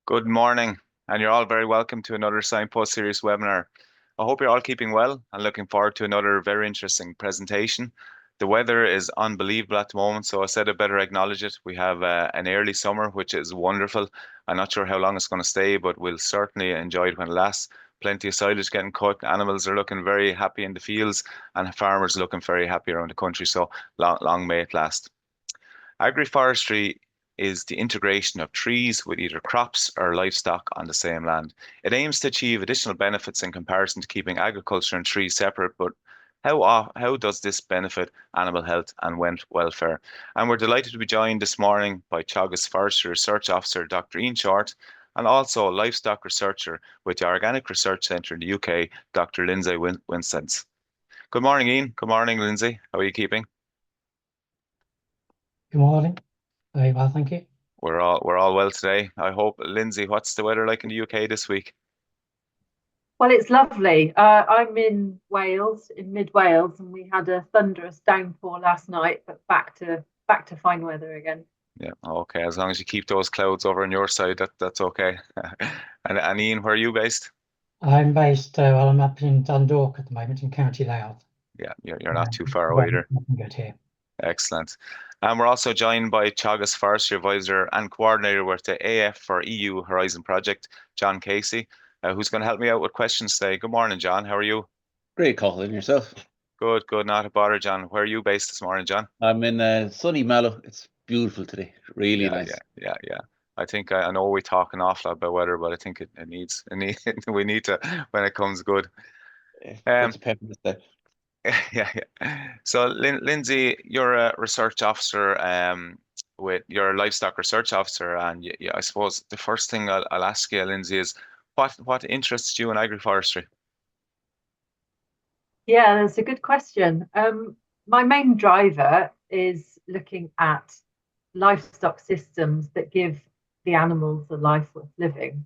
Good morning, and you're all very welcome to another Signpost Series webinar. I hope you're all keeping well and looking forward to another very interesting presentation. The weather is unbelievable at the moment, so I said I better acknowledge it. We have an early summer, which is wonderful. I'm not sure how long it's going to stay, but we'll certainly enjoy it when it lasts. Plenty of silage getting cut. Animals are looking very happy in the fields, and farmers are looking very happy around the country. So long may it last. Agroforestry is the integration of trees with either crops or livestock on the same land. It aims to achieve additional benefits in comparison to keeping agriculture and trees separate, but how does this benefit animal health and welfare? And we're delighted to be joined this morning by Teagasc Forestry Research Officer Dr. Ian Short, and also livestock researcher with the Organic Research Centre in the UK, Dr. Lindsay Whistance. Good morning, Ian. Good morning, Lindsay. How are you keeping? Good morning. Very well, thank you. We're all well today. I hope. Lindsay, what's the weather like in the UK this week? Well, it's lovely. I'm in Wales, in mid Wales, and we had a thunderous downpour last night, but back to fine weather again. Yeah, okay. As long as you keep those clouds over on your side, that's okay. And Ian, where are you based? I'm based, well, I'm up in Dundalk at the moment in County Louth. Yeah, you're not too far away there. Good here. Excellent. And we're also joined by Teagasc Forestry Advisor and Coordinator with the AF for EU Horizon Project, John Casey, who's going to help me out with questions today. Good morning, John. How are you? Great, Cathal, and yourself? Good, not a bother, John. Where are you based this morning, John? I'm in sunny Mallow. It's beautiful today. Really nice. Yeah. I think I know we talk an awful lot about weather, but I think it needs we need to when it comes good. It's a pep in the step. Yeah. So Lindsay, you're a research officer with your livestock research officer, and I suppose the first thing I'll ask you, Lindsay, is what interests you in agroforestry? Yeah, that's a good question. My main driver is looking at livestock systems that give the animals a life worth living.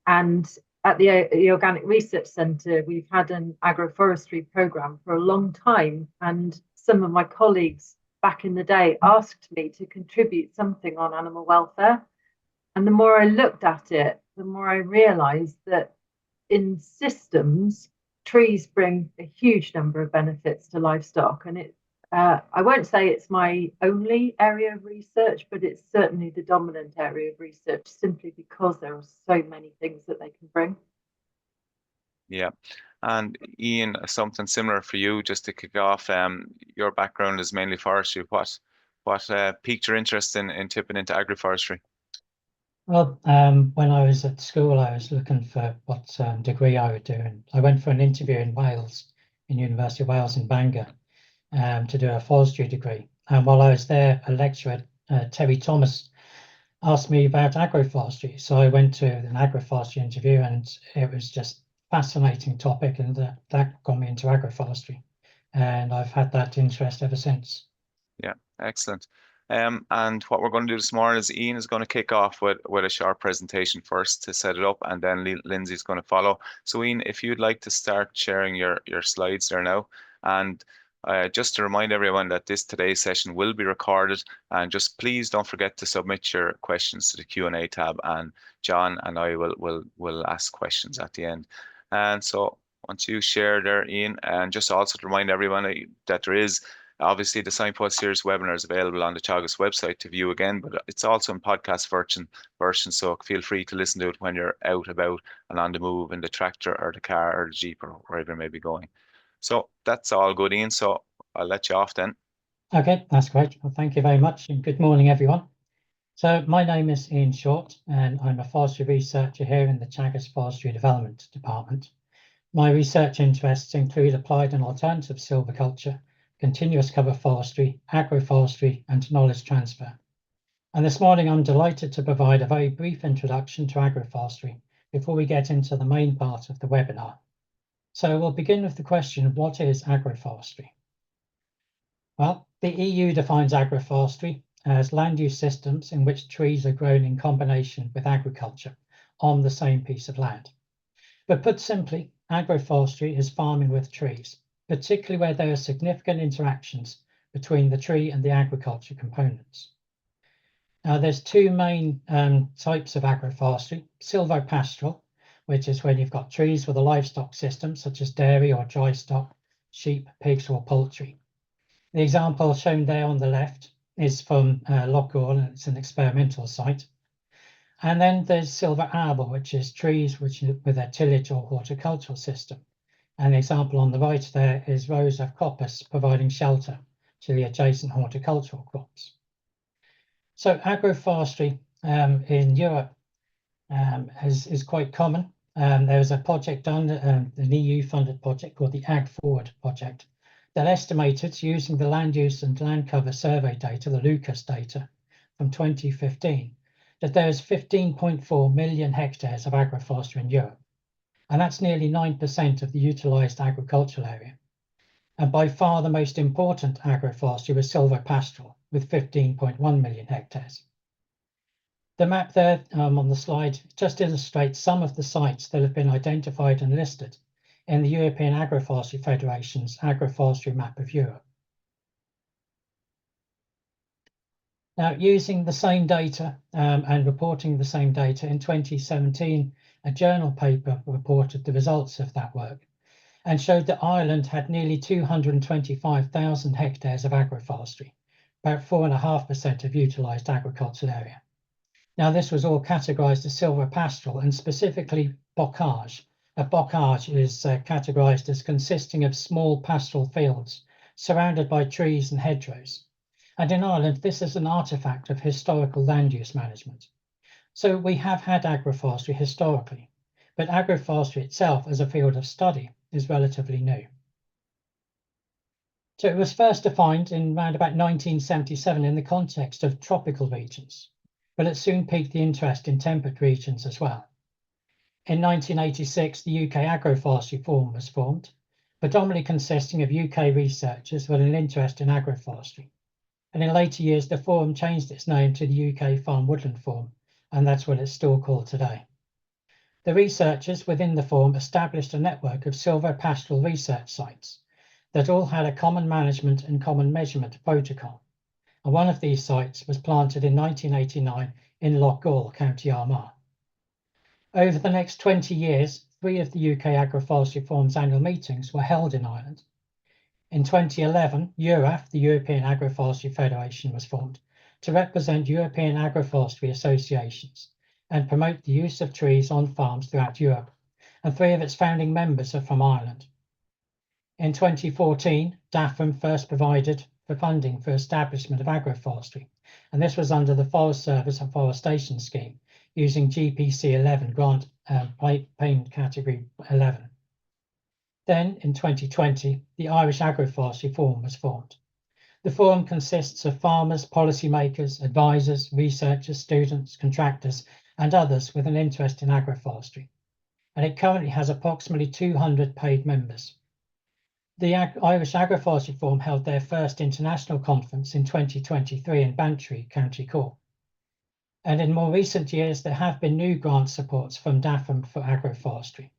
And at the Organic Research Centre, we've had an agroforestry programme for a long time. And some of my colleagues back in the day asked me to contribute something on animal welfare. And the more I looked at it, the more I realised that in systems, trees bring a huge number of benefits to livestock. And I won't say it's my only area of research, but it's certainly the dominant area of research simply because there are so many things that they can bring. Yeah. And Ian, something similar for you, just to kick off, your background is mainly forestry. What piqued your interest in tipping into agroforestry? Well, when I was at school, I was looking for what degree I would do. And I went for an interview in Wales, in University of Wales in Bangor, to do a forestry degree. And while I was there, a lecturer, Terry Thomas, asked me about agroforestry. So I went to an agroforestry interview, and it was just fascinating topic, and that got me into agroforestry. And I've had that interest ever since. Yeah, excellent. And what we're going to do this morning is Ian is going to kick off with a short presentation first to set it up, and then Lindsay's going to follow. So Ian, if you'd like to start sharing your slides there now, and just to remind everyone that today's session will be recorded, and just please don't forget to submit your questions to the Q&A tab, and John and I will ask questions at the end. And so once you share there, Ian, and just also to remind everyone that there is obviously the Signpost Series webinar is available on the Teagasc website to view again, but it's also in podcast version, so feel free to listen to it when you're out about and on the move in the tractor or the car or the Jeep or wherever you may be going. So that's all good, Ian. So I'll let you off then. Okay, that's great. Well, thank you very much, and good morning, everyone. So my name is Ian Short, and I'm a forestry researcher here in the Teagasc Forestry Development Department. My research interests include applied and alternative silviculture, continuous cover forestry, agroforestry, and knowledge transfer. And this morning, I'm delighted to provide a very brief introduction to agroforestry before we get into the main part of the webinar. So we'll begin with the question, what is agroforestry? Well, the EU defines agroforestry as land use systems in which trees are grown in combination with agriculture on the same piece of land. But put simply, agroforestry is farming with trees, particularly where there are significant interactions between the tree and the agriculture components. Now, there's two main types of agroforestry: silvopastoral, which is when you've got trees with a livestock system, such as dairy or dry stock, sheep, pigs, or poultry. The example shown there on the left is from Loughgall, and it's an experimental site. And then there's silvoarable, which is trees with a tillage or horticultural system. An example on the right there is rows of coppice providing shelter to the adjacent horticultural crops. So agroforestry in Europe is quite common. There was a project done, an EU-funded project called the Ag-Forward project, that estimated, using the land use and land cover survey data, the Lucas data from 2015, that there is 15.4 million hectares of agroforestry in Europe. And that's nearly 9% of the utilised agricultural area. And by far the most important agroforestry was silvopastoral, with 15.1 million hectares. The map there on the slide just illustrates some of the sites that have been identified and listed in the European Agroforestry Federation's Agroforestry Map of Europe. Now, using the same data and reporting the same data, in 2017, a journal paper reported the results of that work and showed that Ireland had nearly 225,000 hectares of agroforestry, about 4.5% of utilised agricultural area. Now, this was all categorised as silvopastoral and specifically bocage. A bocage is categorised as consisting of small pastoral fields surrounded by trees and hedgerows. And in Ireland, this is an artefact of historical land use management. So we have had agroforestry historically, but agroforestry itself as a field of study is relatively new. So it was first defined in around about 1977 in the context of tropical regions, but it soon piqued the interest in temperate regions as well. In 1986, the UK Agroforestry Forum was formed, predominantly consisting of UK researchers with an interest in agroforestry. And in later years, the forum changed its name to the UK Farm Woodland Forum, and that's what it's still called today. The researchers within the forum established a network of silvopastoral research sites that all had a common management and common measurement protocol. And one of these sites was planted in 1989 in Loughgall, County Armagh. Over the next 20 years, 3 of the UK Agroforestry Forum's annual meetings were held in Ireland. In 2011, EURAF, the European Agroforestry Federation, was formed to represent European agroforestry associations and promote the use of trees on farms throughout Europe, and 3 of its founding members are from Ireland. In 2014, DAFRM first provided for funding for establishment of agroforestry, and this was under the Forest Service Afforestation Scheme, using GPC 11 grant payment category 11. Then, in 2020, the Irish Agroforestry Forum was formed. The forum consists of farmers, policymakers, advisors, researchers, students, contractors, and others with an interest in agroforestry, and it currently has approximately 200 paid members. The Irish Agroforestry Forum held their first international conference in 2023 in Bantry, County Cork. And in more recent years, there have been new grant supports from DAFRM for agroforestry.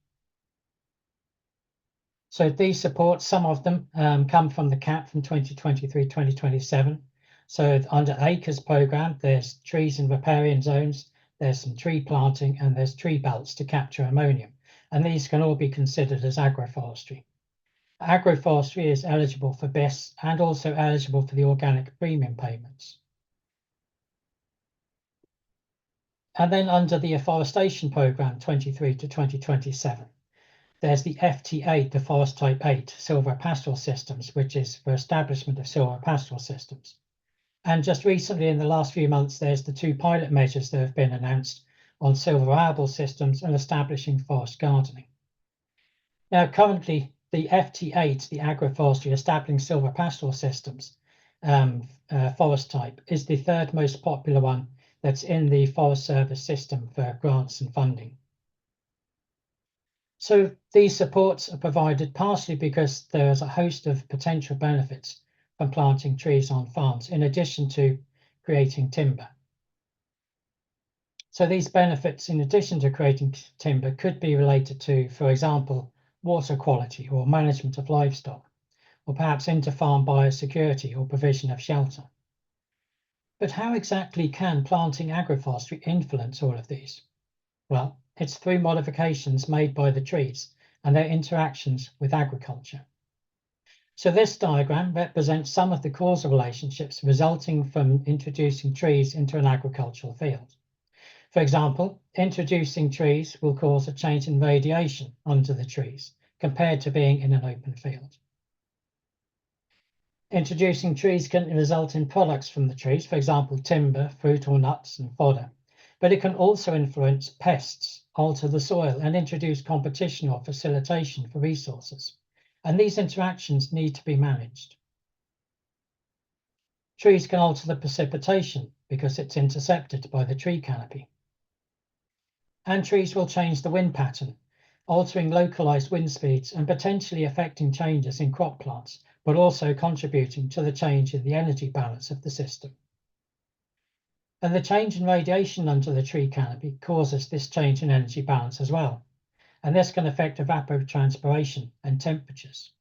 So these supports, some of them come from the CAP from 2023-2027. So under ACRES programme, there's trees in riparian zones, there's some tree planting, and there's tree belts to capture ammonium. And these can all be considered as agroforestry. Agroforestry is eligible for BIS and also eligible for the organic premium payments. And then under the afforestation programme 23 to 2027, there's the FT8, the Forest Type 8 silvopastoral systems, which is for establishment of silvopastoral systems. And just recently, in the last few months, there's the 2 pilot measures that have been announced on silvoarable systems and establishing forest gardening. Now, currently, the FT8, the Agroforestry Establishing Silvopastoral Systems forest type, is the 3rd most popular one that's in the Forest Service system for grants and funding. So these supports are provided partially because there is a host of potential benefits from planting trees on farms, in addition to creating timber. So these benefits, in addition to creating timber, could be related to, for example, water quality or management of livestock, or perhaps inter-farm biosecurity or provision of shelter. But how exactly can planting agroforestry influence all of these? Well, it's through modifications made by the trees and their interactions with agriculture. So this diagram represents some of the causal relationships resulting from introducing trees into an agricultural field. For example, introducing trees will cause a change in radiation under the trees compared to being in an open field. Introducing trees can result in products from the trees, for example, timber, fruit or nuts and fodder, but it can also influence pests, alter the soil and introduce competition or facilitation for resources. And these interactions need to be managed. Trees can alter the precipitation because it's intercepted by the tree canopy. And trees will change the wind pattern, altering localized wind speeds and potentially affecting changes in crop plants, but also contributing to the change in the energy balance of the system. And the change in radiation under the tree canopy causes this change in energy balance as well. And this can affect evapotranspiration and temperatures.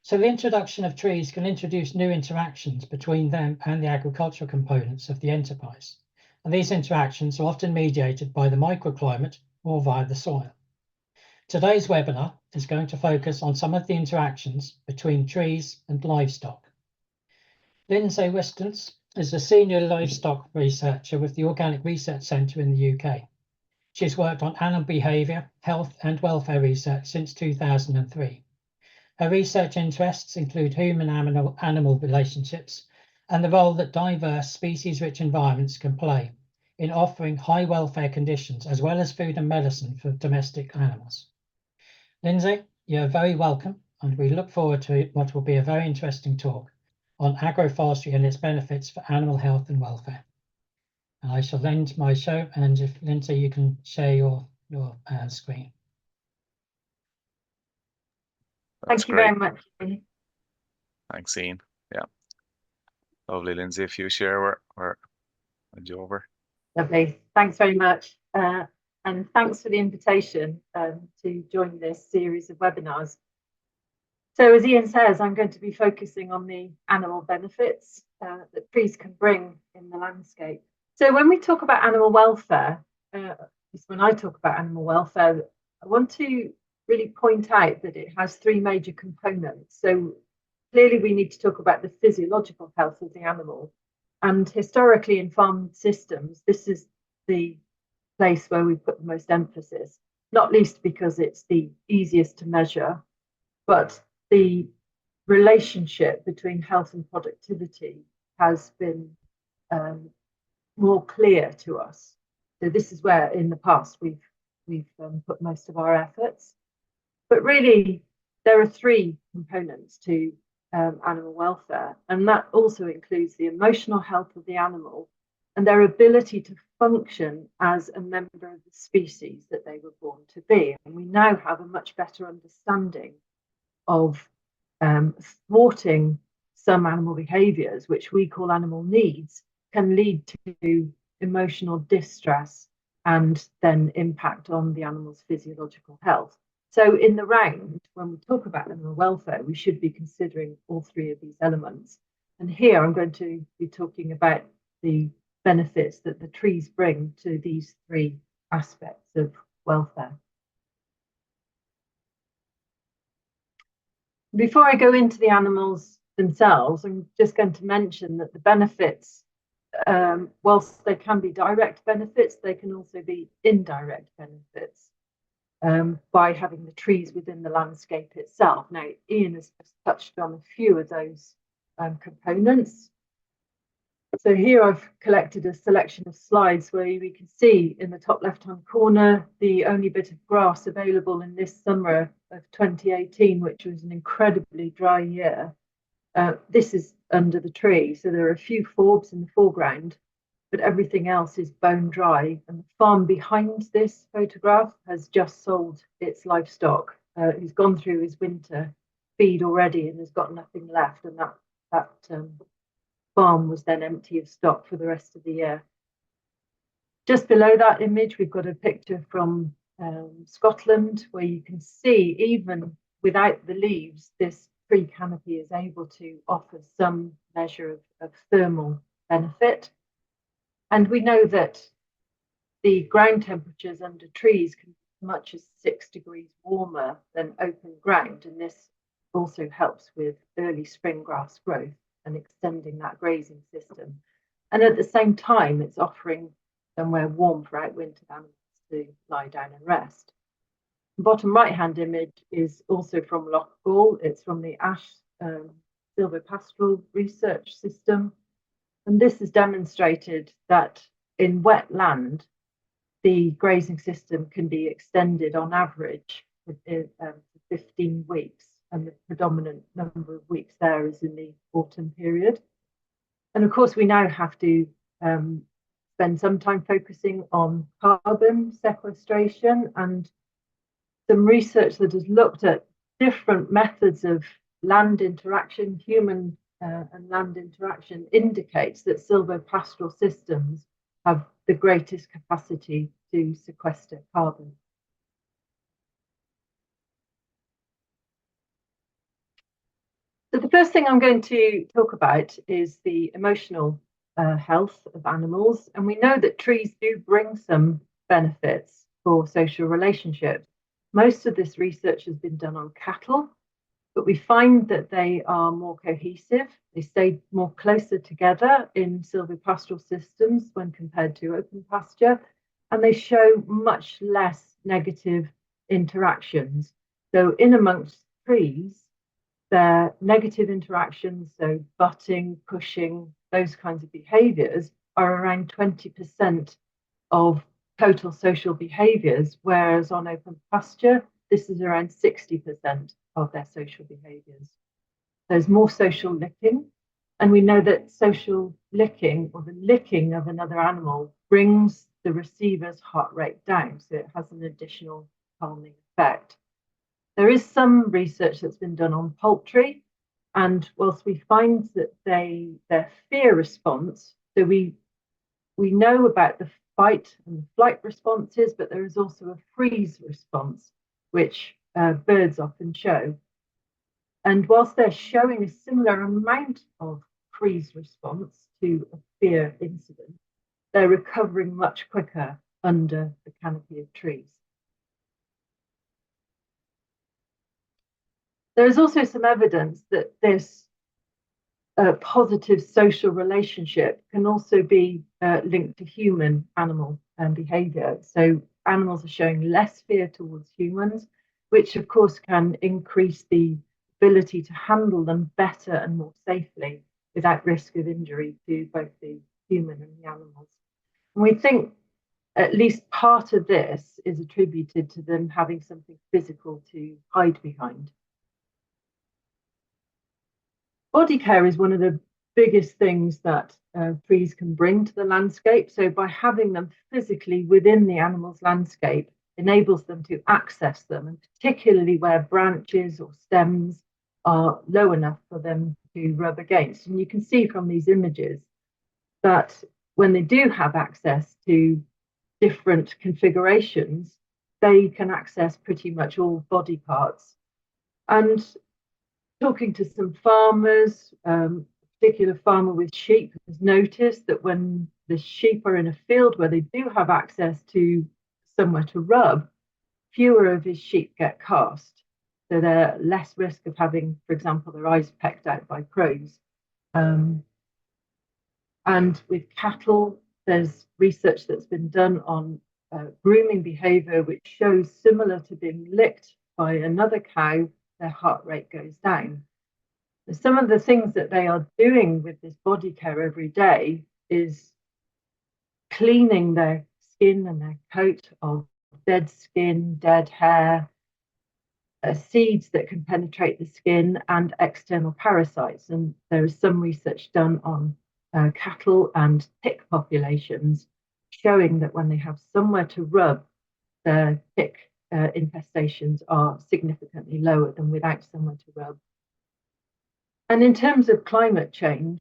So the introduction of trees can introduce new interactions between them and the agricultural components of the enterprise. And these interactions are often mediated by the microclimate or via the soil. Today's webinar is going to focus on some of the interactions between trees and livestock. Lindsay Whistance is a senior livestock researcher with the Organic Research Centre in the UK. She's worked on animal behaviour, health and welfare research since 2003. Her research interests include human-animal relationships and the role that diverse species-rich environments can play in offering high welfare conditions as well as food and medicine for domestic animals. Lindsay, you're very welcome, and we look forward to what will be a very interesting talk on agroforestry and its benefits for animal health and welfare. And I shall end my show, and if Lindsay, you can share your screen. That's Thank you great. very much. Thanks, Ian. Yeah. Lovely, Lindsay. If you share, where hand you over. Lovely. Thanks very much. And thanks for the invitation to join this series of webinars. So as Ian says, I'm going to be focusing on the animal benefits that trees can bring in the landscape. So when we talk about animal welfare, when I talk about animal welfare, I want to really point out that it has three major components. So clearly we need to talk about the physiological health of the animal. And historically in farm systems, this is the place where we put the most emphasis, not least because it's the easiest to measure, but the relationship between health and productivity has been more clear to us. So this is where in the past we've put most of our efforts. But really, there are three components to animal welfare, and that also includes the emotional health of the animal and their ability to function as a member of the species that they were born to be. And we now have a much better understanding of thwarting some animal behaviours, which we call animal needs, can lead to emotional distress and then impact on the animal's physiological health. So in the round, when we talk about animal welfare, we should be considering all three of these elements. And here I'm going to be talking about the benefits that the trees bring to these three aspects of welfare. Before I go into the animals themselves, I'm just going to mention that the benefits, whilst they can be direct benefits, they can also be indirect benefits by having the trees within the landscape itself. Now, Ian has just touched on a few of those components. So here I've collected a selection of slides where we can see in the top left-hand corner the only bit of grass available in this summer of 2018, which was an incredibly dry year. This is under the tree, so there are a few forbs in the foreground, but everything else is bone dry. And the farm behind this photograph has just sold its livestock. He's gone through his winter feed already and has got nothing left, and that farm was then empty of stock for the rest of the year. Just below that image, we've got a picture from Scotland where you can see, even without the leaves, this tree canopy is able to offer some measure of thermal benefit. And we know that the ground temperatures under trees can be as much as 6 degrees warmer than open ground. And this also helps with early spring grass growth and extending that grazing system. And at the same time, it's offering somewhere warm for outwintered animals to lie down and rest. The bottom right-hand image is also from Loughgall. It's from the Silvopastoral Research System. And this has demonstrated that in wet land, the grazing system can be extended on average for 15 weeks. And the predominant number of weeks there is in the autumn period. And of course, we now have to spend some time focusing on carbon sequestration, and some research that has looked at different methods of land interaction, human and land interaction, indicates that silvopastoral systems have the greatest capacity to sequester carbon. So the first thing I'm going to talk about is the emotional health of animals. And we know that trees do bring some benefits for social relationships. Most of this research has been done on cattle, but we find that they are more cohesive. They stay more closer together in silvopastoral systems when compared to open pasture, and they show much less negative interactions. So in amongst trees, their negative interactions, so butting, pushing, those kinds of behaviours, are around 20% of total social behaviours, whereas on open pasture, this is around 60% of their social behaviours. There's more social licking, and we know that social licking, or the licking of another animal, brings the receiver's heart rate down, so it has an additional calming effect. There is some research that's been done on poultry, and whilst we find that their fear response, so we know about the fight and flight responses, but there is also a freeze response, which birds often show. And whilst they're showing a similar amount of freeze response to a fear incident, they're recovering much quicker under the canopy of trees. There is also some evidence that this positive social relationship can also be linked to human-animal behaviour. So animals are showing less fear towards humans, which of course can increase the ability to handle them better and more safely without risk of injury to both the human and the animals. And we think at least part of this is attributed to them having something physical to hide behind. Body care is one of the biggest things that trees can bring to the landscape. So by having them physically within the animal's landscape enables them to access them, and particularly where branches or stems are low enough for them to rub against. And you can see from these images that when they do have access to different configurations, they can access pretty much all body parts. And talking to some farmers, a particular farmer with sheep has noticed that when the sheep are in a field where they do have access to somewhere to rub, fewer of his sheep get cast. So they're less risk of having, for example, their eyes pecked out by crows. And with cattle, there's research that's been done on grooming behaviour, which shows similar to being licked by another cow, their heart rate goes down. Some of the things that they are doing with this body care every day is cleaning their skin and their coat of dead skin, dead hair, seeds that can penetrate the skin, and external parasites. And there is some research done on cattle and tick populations showing that when they have somewhere to rub, the tick infestations are significantly lower than without somewhere to rub. And in terms of climate change,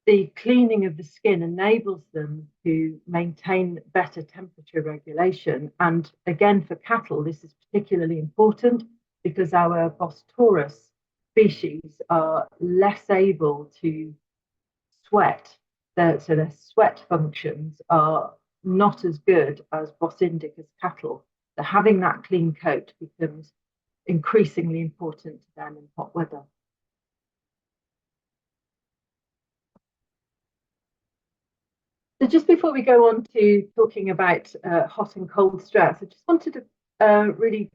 the cleaning of the skin enables them to maintain better temperature regulation. And again, for cattle, this is particularly important because our Bos taurus species are less able to sweat. So their sweat functions are not as good as Bos indicus cattle. So having that clean coat becomes increasingly important to them in hot weather. So just before we go on to talking about hot and cold stress, I just wanted to really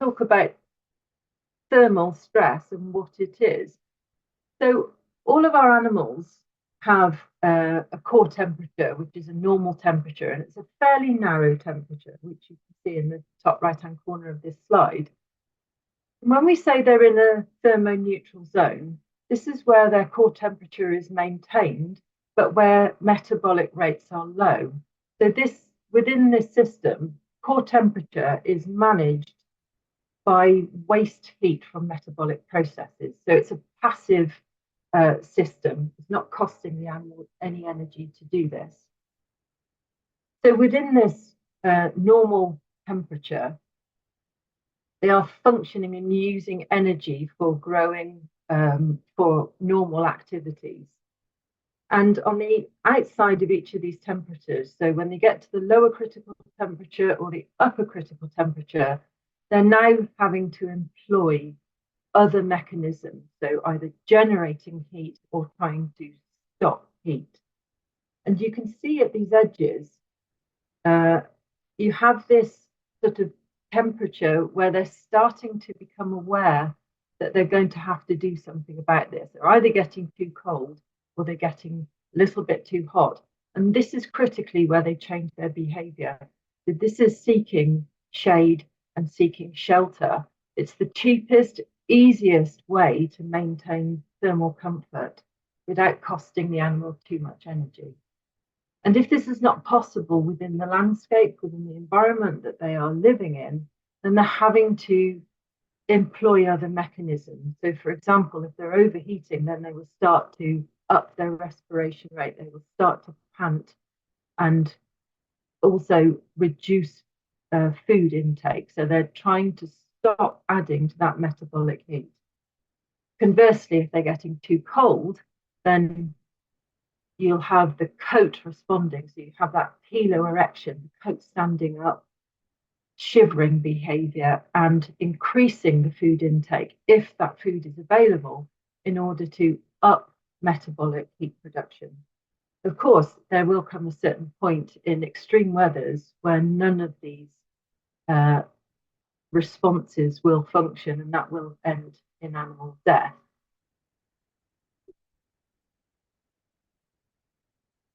talk about thermal stress and what it is. So all of our animals have a core temperature, which is a normal temperature, and it's a fairly narrow temperature, which you can see in the top right-hand corner of this slide. And when we say they're in a thermoneutral zone, this is where their core temperature is maintained, but where metabolic rates are low. So within this system, core temperature is managed by waste heat from metabolic processes. So it's a passive system. It's not costing the animal any energy to do this. So within this normal temperature, they are functioning and using energy for growing, for normal activities. And on the outside of each of these temperatures, so when they get to the lower critical temperature or the upper critical temperature, they're now having to employ other mechanisms, so either generating heat or trying to stop heat. And you can see at these edges, you have this sort of temperature where they're starting to become aware that they're going to have to do something about this. They're either getting too cold or they're getting a little bit too hot. And this is critically where they change their behavior. So this is seeking shade and seeking shelter. It's the cheapest, easiest way to maintain thermal comfort without costing the animal too much energy. And if this is not possible within the landscape, within the environment that they are living in, then they're having to employ other mechanisms. So for example, if they're overheating, then they will start to up their respiration rate, they will start to pant and also reduce food intake. So they're trying to stop adding to that metabolic heat. Conversely, if they're getting too cold, then you'll have the coat responding. So you have that piloerection, the coat standing up, shivering behavior, and increasing the food intake if that food is available in order to up metabolic heat production. Of course, there will come a certain point in extreme weathers where none of these responses will function, and that will end in animal death.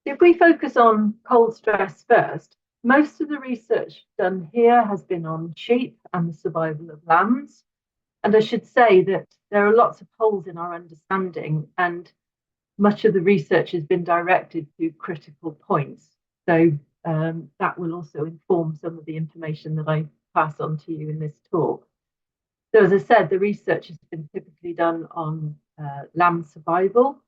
If we focus on cold stress first, most of the research done here has been on sheep and the survival of lambs. And I should say that there are lots of holes in our understanding, and much of the research has been directed to critical points. So that will also inform some of the information that I pass on to you in this talk. So as I said, the research has been typically done on lamb survival.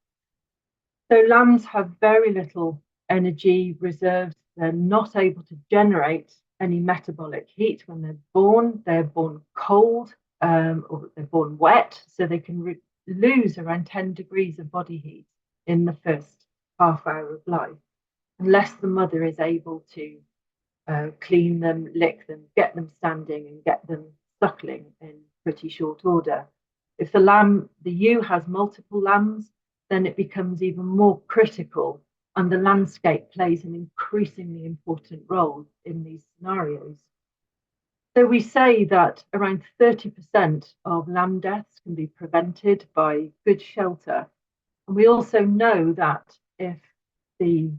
So lambs have very little energy reserves. They're not able to generate any metabolic heat when they're born. They're born cold or they're born wet, so they can lose around 10 degrees of body heat in the first half hour of life, unless the mother is able to clean them, lick them, get them standing and get them suckling in pretty short order. If the ewe has multiple lambs, then it becomes even more critical, and the landscape plays an increasingly important role in these scenarios. So we say that around 30% of lamb deaths can be prevented by good shelter. And we also know that if the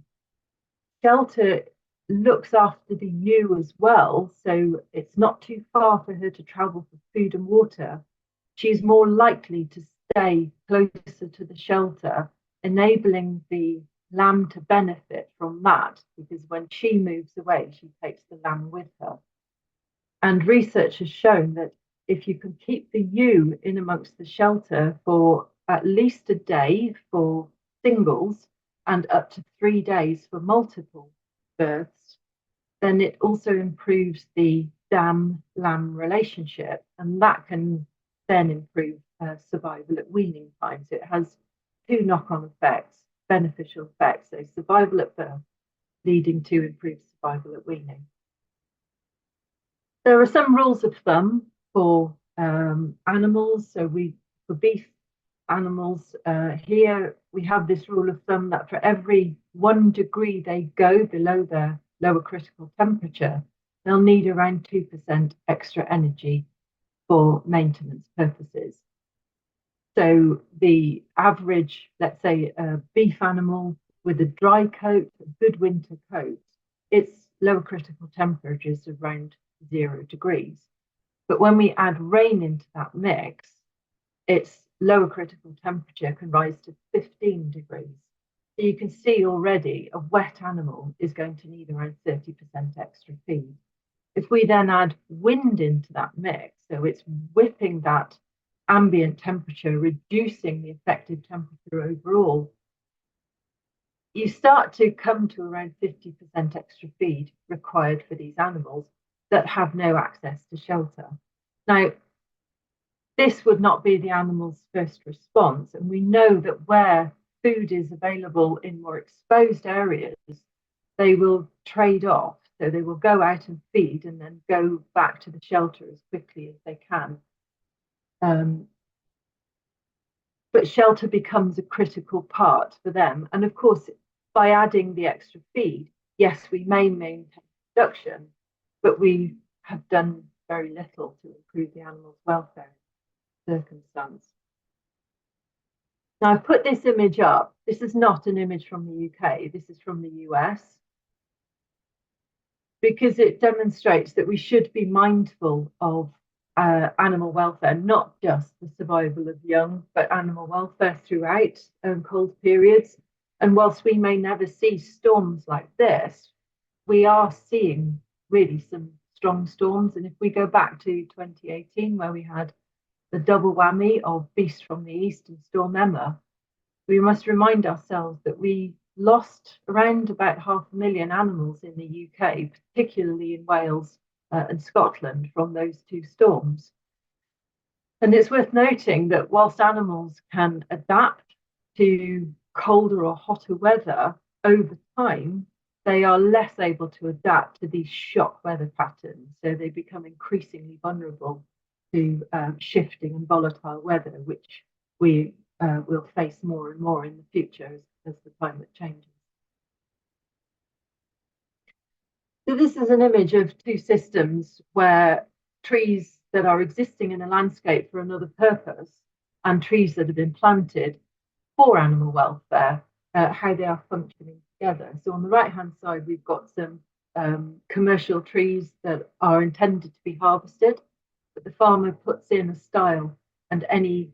shelter looks after the ewe as well, so it's not too far for her to travel for food and water, she's more likely to stay closer to the shelter, enabling the lamb to benefit from that, because when she moves away, she takes the lamb with her. And research has shown that if you can keep the ewe in amongst the shelter for at least a day for singles and up to 3 days for multiple births, then it also improves the dam-lamb relationship, and that can then improve survival at weaning time. So it has two knock-on effects, beneficial effects. So survival at birth leading to improved survival at weaning. There are some rules of thumb for animals. So for beef animals, here we have this rule of thumb that for every 1 degree they go below their lower critical temperature, they'll need around 2% extra energy for maintenance purposes. So the average, let's say, beef animal with a dry coat, a good winter coat, its lower critical temperature is around 0 degrees. But when we add rain into that mix, its lower critical temperature can rise to 15 degrees. So you can see already a wet animal is going to need around 30% extra feed. If we then add wind into that mix, so it's whipping that ambient temperature, reducing the effective temperature overall, you start to come to around 50% extra feed required for these animals that have no access to shelter. Now, this would not be the animal's first response, and we know that where food is available in more exposed areas, they will trade off. So they will go out and feed and then go back to the shelter as quickly as they can. But shelter becomes a critical part for them. And of course, by adding the extra feed, yes, we may maintain production, but we have done very little to improve the animal's welfare circumstance. Now, I've put this image up. This is not an image from the UK. This is from the US, because it demonstrates that we should be mindful of animal welfare, not just the survival of young, but animal welfare throughout cold periods. And whilst we may never see storms like this, we are seeing really some strong storms. And if we go back to 2018, where we had the double whammy of Beast from the East and Storm Emma, we must remind ourselves that we lost around about 500,000 animals in the UK, particularly in Wales and Scotland, from those two storms. And it's worth noting that whilst animals can adapt to colder or hotter weather over time, they are less able to adapt to these shock weather patterns. So they become increasingly vulnerable to shifting and volatile weather, which we will face more and more in the future as the climate changes. So this is an image of two systems where trees that are existing in a landscape for another purpose and trees that have been planted for animal welfare, how they are functioning together. So on the right-hand side, we've got some commercial trees that are intended to be harvested, but the farmer puts in a stile, and any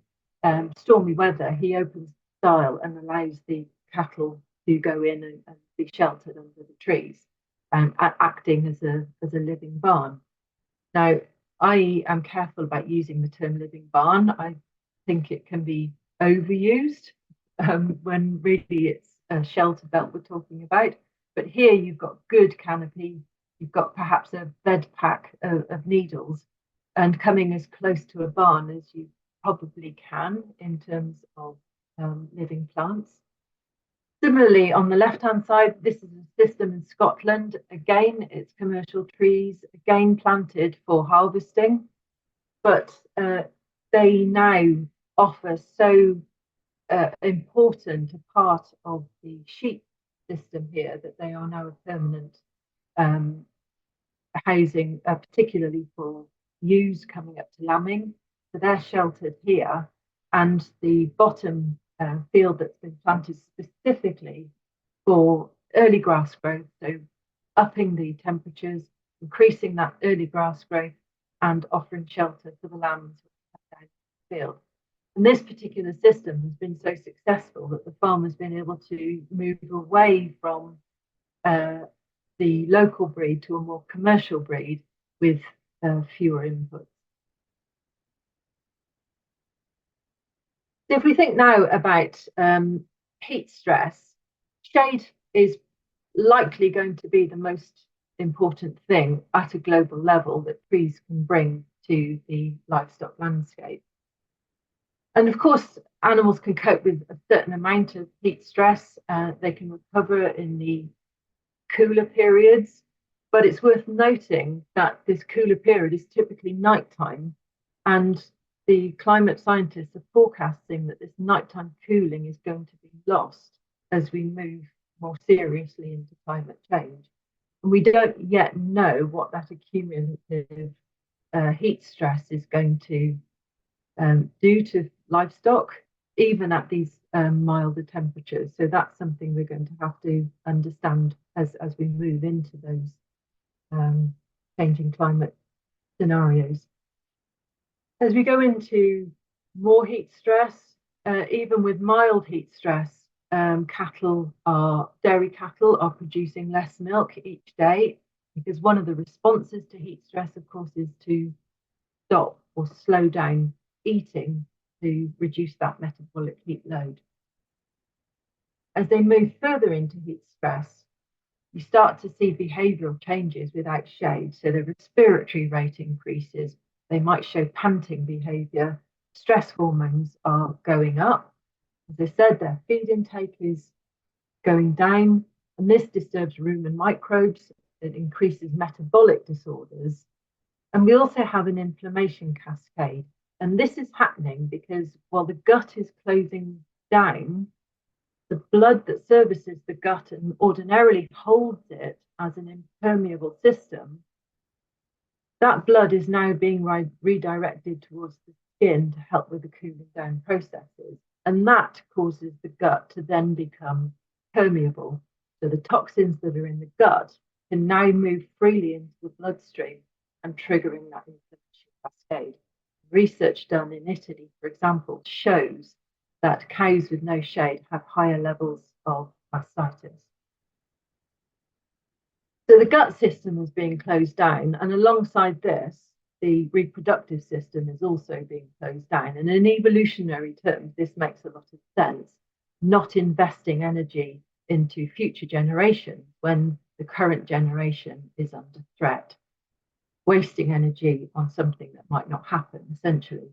stormy weather, he opens the stile and allows the cattle to go in and be sheltered under the trees, acting as a living barn. Now, I am careful about using the term living barn. I think it can be overused when really it's a shelter belt we're talking about. But here you've got good canopy, you've got perhaps a bed pack of needles, and coming as close to a barn as you probably can in terms of living plants. Similarly, on the left-hand side, this is a system in Scotland. Again, it's commercial trees, again planted for harvesting, but they now offer so important a part of the sheep system here that they are now a permanent housing, particularly for ewes coming up to lambing. So they're sheltered here, and the bottom field that's been planted specifically for early grass growth, so upping the temperatures, increasing that early grass growth, and offering shelter for the lambs down the field. And this particular system has been so successful that the farmer's been able to move away from the local breed to a more commercial breed with fewer inputs. So if we think now about heat stress, shade is likely going to be the most important thing at a global level that trees can bring to the livestock landscape. And of course, animals can cope with a certain amount of heat stress. They can recover in the cooler periods, but it's worth noting that this cooler period is typically nighttime, and the climate scientists are forecasting that this nighttime cooling is going to be lost as we move more seriously into climate change. And we don't yet know what that accumulative heat stress is going to do to livestock, even at these milder temperatures. So that's something we're going to have to understand as we move into those changing climate scenarios. As we go into more heat stress, even with mild heat stress, dairy cattle are producing less milk each day, because one of the responses to heat stress, of course, is to stop or slow down eating to reduce that metabolic heat load. As they move further into heat stress, you start to see behavioural changes without shade. So the respiratory rate increases. They might show panting behaviour. Stress hormones are going up. As I said, their feed intake is going down, and this disturbs rumen microbes. It increases metabolic disorders. And we also have an inflammation cascade. And this is happening because while the gut is closing down, the blood that services the gut and ordinarily holds it as an impermeable system, that blood is now being redirected towards the skin to help with the cooling down processes. And that causes the gut to then become permeable. So the toxins that are in the gut can now move freely into the bloodstream and triggering that inflammation cascade. Research done in Italy, for example, shows that cows with no shade have higher levels of mastitis. So the gut system is being closed down, and alongside this, the reproductive system is also being closed down. And in evolutionary terms, this makes a lot of sense, not investing energy into future generations when the current generation is under threat, wasting energy on something that might not happen, essentially.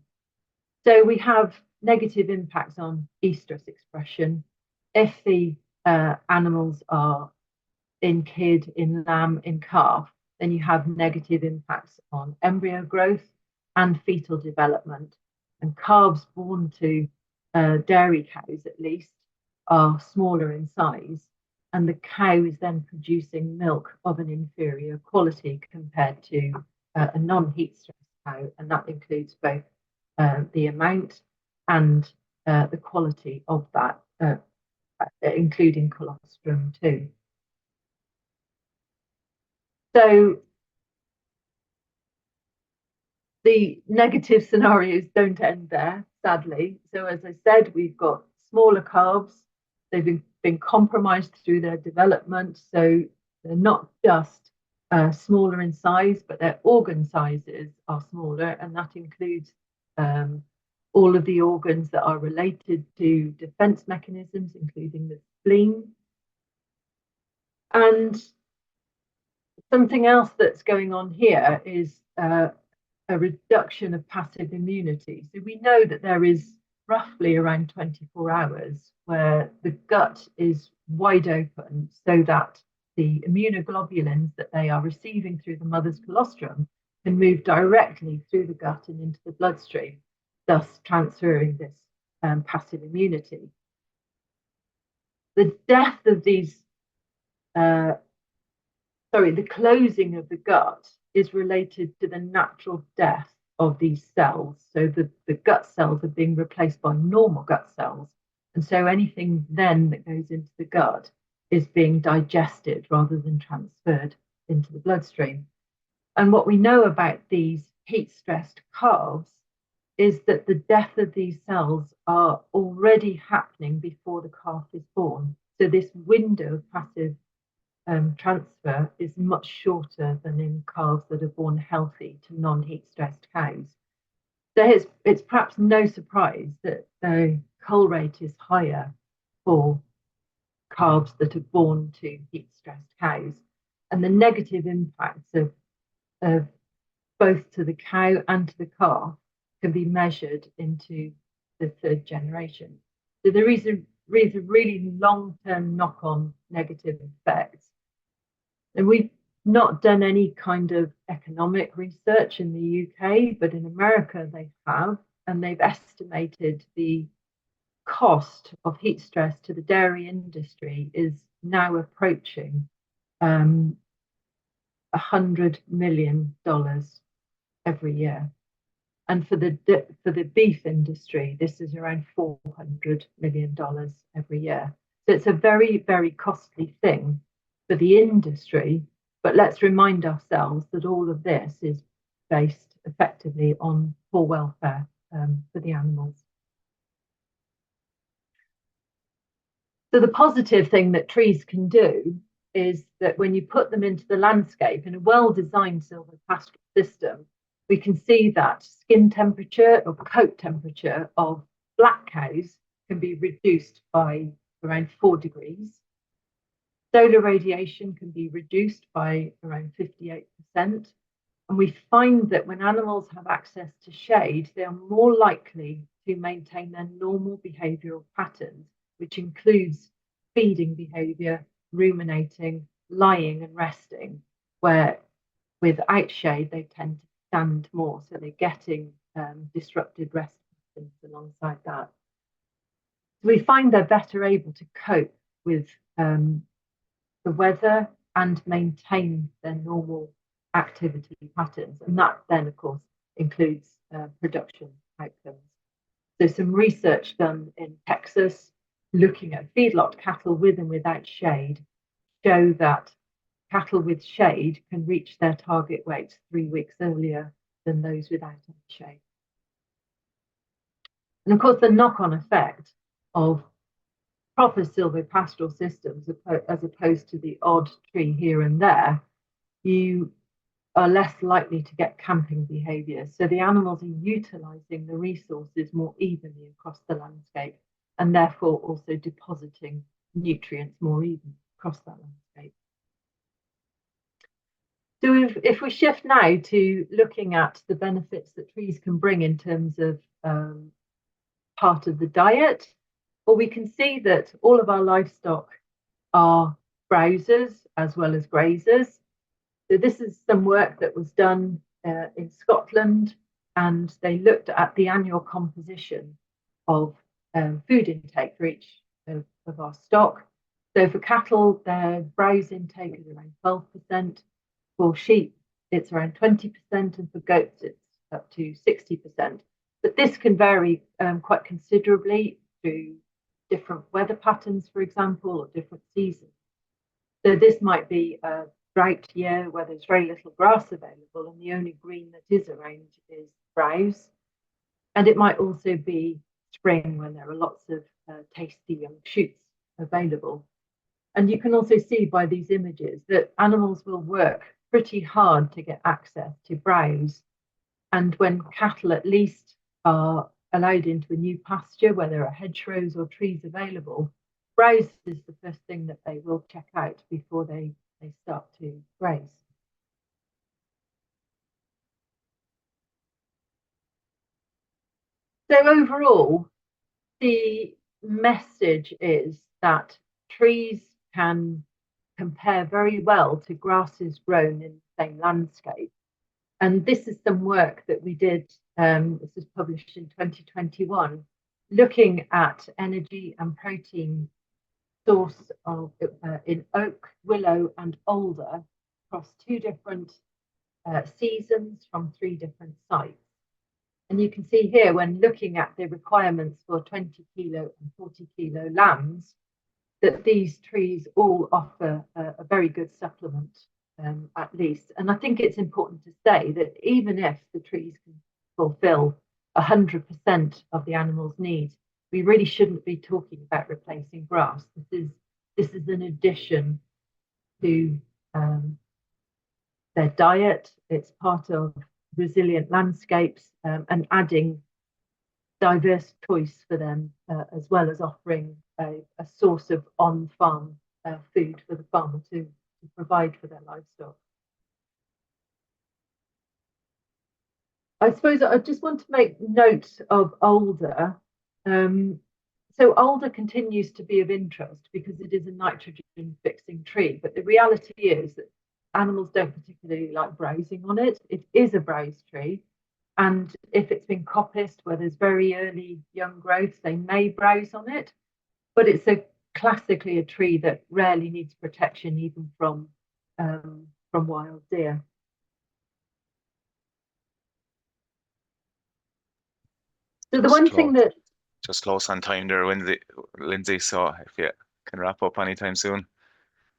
So we have negative impacts on estrus expression. If the animals are in kid, in lamb, in calf, then you have negative impacts on embryo growth and fetal development. And calves born to dairy cows, at least, are smaller in size. And the cow is then producing milk of an inferior quality compared to a non-heat stress cow. And that includes both the amount and the quality of that, including colostrum too. So the negative scenarios don't end there, sadly. So as I said, we've got smaller calves. They've been compromised through their development. So they're not just smaller in size, but their organ sizes are smaller. And that includes all of the organs that are related to defense mechanisms, including the spleen. And something else that's going on here is a reduction of passive immunity. So we know that there is roughly around 24 hours where the gut is wide open so that the immunoglobulins that they are receiving through the mother's colostrum can move directly through the gut and into the bloodstream, thus transferring this passive immunity. The death of these, the closing of the gut is related to the natural death of these cells. So the gut cells are being replaced by normal gut cells. And so anything then that goes into the gut is being digested rather than transferred into the bloodstream. And what we know about these heat-stressed calves is that the death of these cells are already happening before the calf is born. So this window of passive transfer is much shorter than in calves that are born healthy to non-heat stressed cows. So it's perhaps no surprise that the cull rate is higher for calves that are born to heat stressed cows, and the negative impacts of both to the cow and to the calf can be measured into the third generation. So there is a really long-term knock-on negative effects. And we've not done any kind of economic research in the UK, but in America they have, and they've estimated the cost of heat stress to the dairy industry is now approaching $100 million every year. And for the beef industry, this is around $400 million every year. So it's a very, very costly thing for the industry. But let's remind ourselves that all of this is based effectively on poor welfare for the animals. So the positive thing that trees can do is that when you put them into the landscape in a well-designed silvopastoral system, we can see that skin temperature or coat temperature of black cows can be reduced by around 4 degrees. Solar radiation can be reduced by around 58%. And we find that when animals have access to shade, they are more likely to maintain their normal behavioural patterns, which includes feeding behaviour, ruminating, lying and resting, where without shade, they tend to stand more. So they're getting disrupted rest patterns alongside that. So we find they're better able to cope with the weather and maintain their normal activity patterns. And that then, of course, includes production outcomes. So some research done in Texas looking at feedlot cattle with and without shade show that cattle with shade can reach their target weights 3 weeks earlier than those without any shade. And of course, the knock-on effect of proper silvopastoral systems, as opposed to the odd tree here and there, you are less likely to get camping behaviour. So the animals are utilising the resources more evenly across the landscape, and therefore also depositing nutrients more evenly across that landscape. So if we shift now to looking at the benefits that trees can bring in terms of part of the diet, well, we can see that all of our livestock are browsers as well as grazers. So this is some work that was done in Scotland, and they looked at the annual composition of food intake for each of our stock. So for cattle, their browse intake is around 12%. For sheep, it's around 20%, and for goats, it's up to 60%. But this can vary quite considerably through different weather patterns, for example, or different seasons. So this might be a drought year where there's very little grass available and the only green that is around is browse. And it might also be spring when there are lots of tasty young shoots available. And you can also see by these images that animals will work pretty hard to get access to browse. And when cattle at least are allowed into a new pasture where there are hedgerows or trees available, browse is the first thing that they will check out before they start to graze. So overall, the message is that trees can compare very well to grasses grown in the same landscape. And this is some work that we did, this was published in 2021, looking at energy and protein source of in oak, willow and alder across 2 different seasons from 3 different sites. And you can see here, when looking at the requirements for 20 kilo and 40 kilo lambs, that these trees all offer a very good supplement, at least. And I think it's important to say that even if the trees can fulfill 100% of the animal's needs, we really shouldn't be talking about replacing grass. This is an addition to their diet. It's part of resilient landscapes and adding diverse choice for them, as well as offering a source of on-farm food for the farmer to provide for their livestock. I suppose I just want to make note of alder So alder continues to be of interest because it is a nitrogen fixing tree, but the reality is that animals don't particularly like browsing on it. It is a browse tree, and if it's been coppiced where there's very early young growths, they may browse on it, but it's classically a tree that rarely needs protection even from wild deer. So the one thing that just close on time there, Lindsay. So if you can wrap up anytime soon.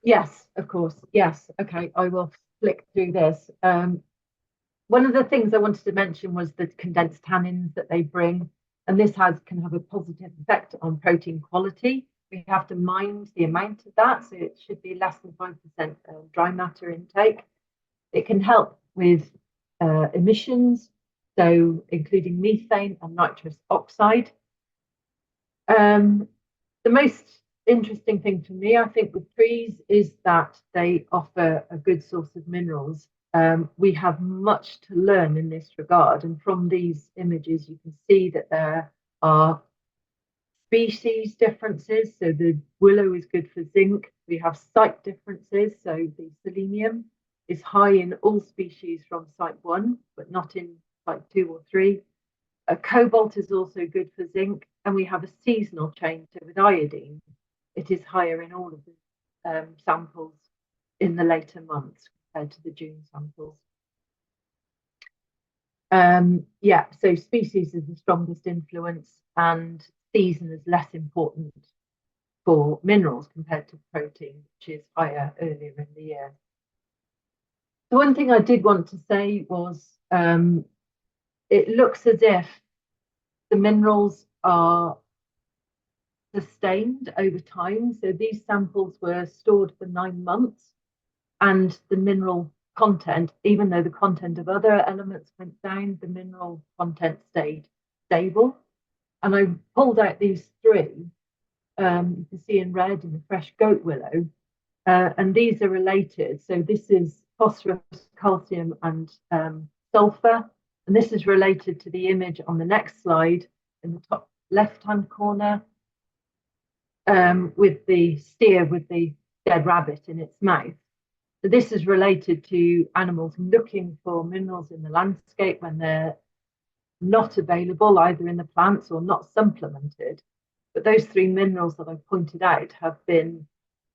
Yes, of course. Yes. Okay, I will flick through this. One of the things I wanted to mention was the condensed tannins that they bring, and this can have a positive effect on protein quality. We have to mind the amount of that, so it should be less than 5% dry matter intake. It can help with emissions, so including methane and nitrous oxide. The most interesting thing to me, I think, with trees is that they offer a good source of minerals. We have much to learn in this regard, and from these images you can see that there are species differences. So the willow is good for zinc. We have site differences, so the selenium is high in all species from site 1, but not in site 2 or 3. Cobalt is also good for zinc, and we have a seasonal change. So with iodine, it is higher in all of the samples in the later months compared to the June samples. So species is the strongest influence, and season is less important for minerals compared to protein, which is higher earlier in the year. The one thing I did want to say was it looks as if the minerals are sustained over time. So these samples were stored for 9 months, and the mineral content, even though the content of other elements went down, the mineral content stayed stable. And I pulled out these 3. You can see in red in the fresh goat willow, and these are related. So this is phosphorus, calcium, and sulfur. And this is related to the image on the next slide in the top left-hand corner, with the steer with the dead rabbit in its mouth. So this is related to animals looking for minerals in the landscape when they're not available either in the plants or not supplemented. But those 3 minerals that I pointed out have been